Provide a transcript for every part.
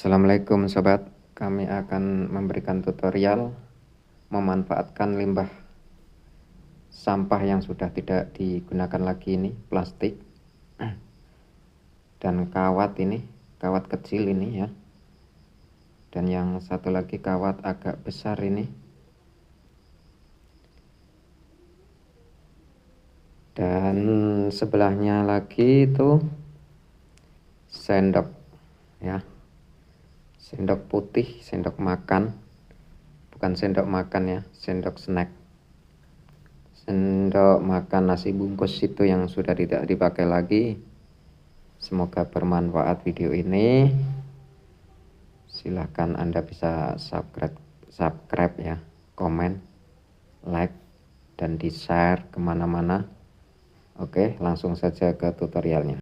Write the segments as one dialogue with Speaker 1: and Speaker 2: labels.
Speaker 1: Assalamualaikum sobat, kami akan memberikan tutorial memanfaatkan limbah sampah yang sudah tidak digunakan lagi, ini plastik dan kawat, ini kawat kecil ini ya, dan yang satu lagi kawat agak besar ini, dan sebelahnya lagi itu sendok ya, sendok putih, sendok makan, bukan sendok makan ya, sendok snack, sendok makan nasi bungkus itu yang sudah tidak dipakai lagi. Semoga bermanfaat video ini. Silahkan Anda bisa subscribe ya, komen, like, dan di share kemana-mana. Oke, langsung saja ke tutorialnya.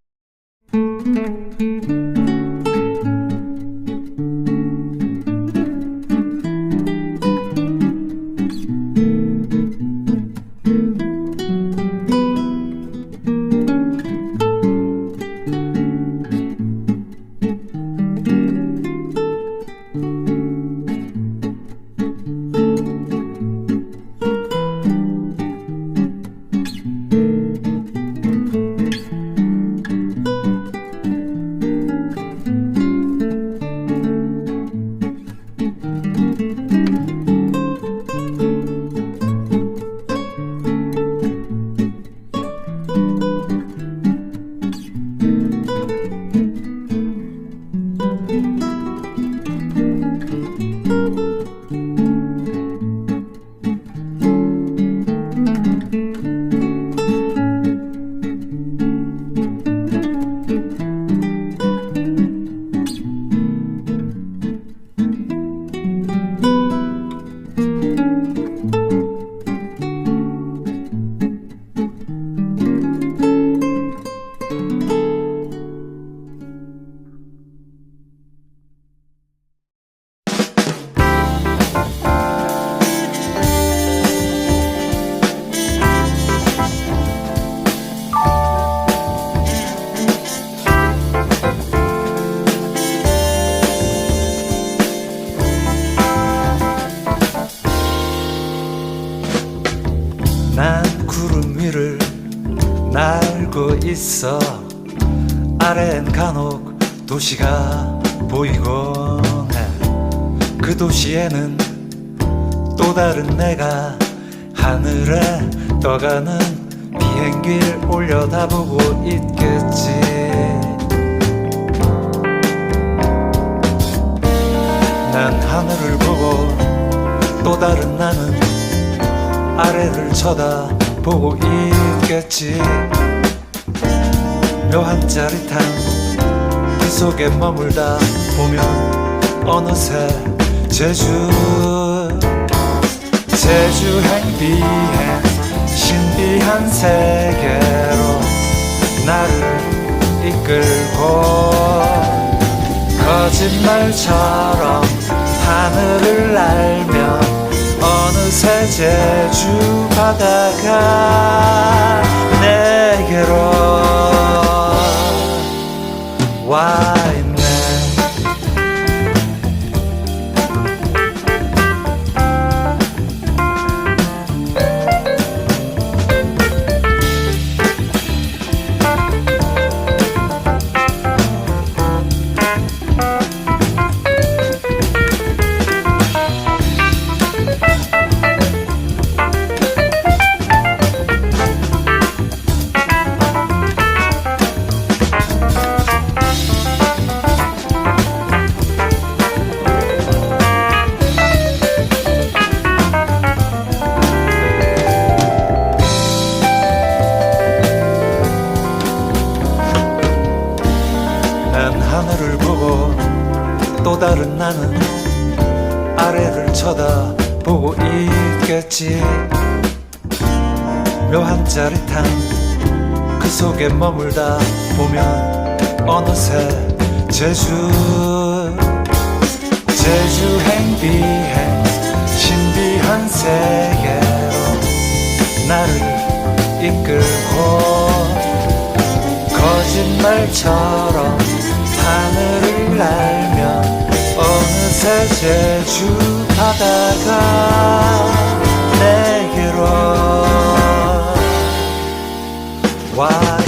Speaker 2: 난 구름 위를 날고 있어. 아래엔 간혹 도시가 보이곤 해. 그 도시에는 또 다른 내가 하늘에 떠가는 비행기를 올려다보고 있겠지. 난 하늘을 보고 또 다른 나는 아래를 쳐다보고 있겠지. 묘한 짜릿함 그 속에 머물다 보면 어느새 제주행 비행 신비한 세계로 나를 이끌고 거짓말처럼 하늘을 날며 어느새 제주 바다가 내게로 와 있네. 하늘을 보고 또 다른 나는 아래를 쳐다보고 있겠지. 묘한 짜릿함 그 속에 머물다 보면 어느새 제주행 비행 신비한 세계로 나를 이끌고 거짓말처럼 하늘을 날며 어느새 제주 바다가 내게로 와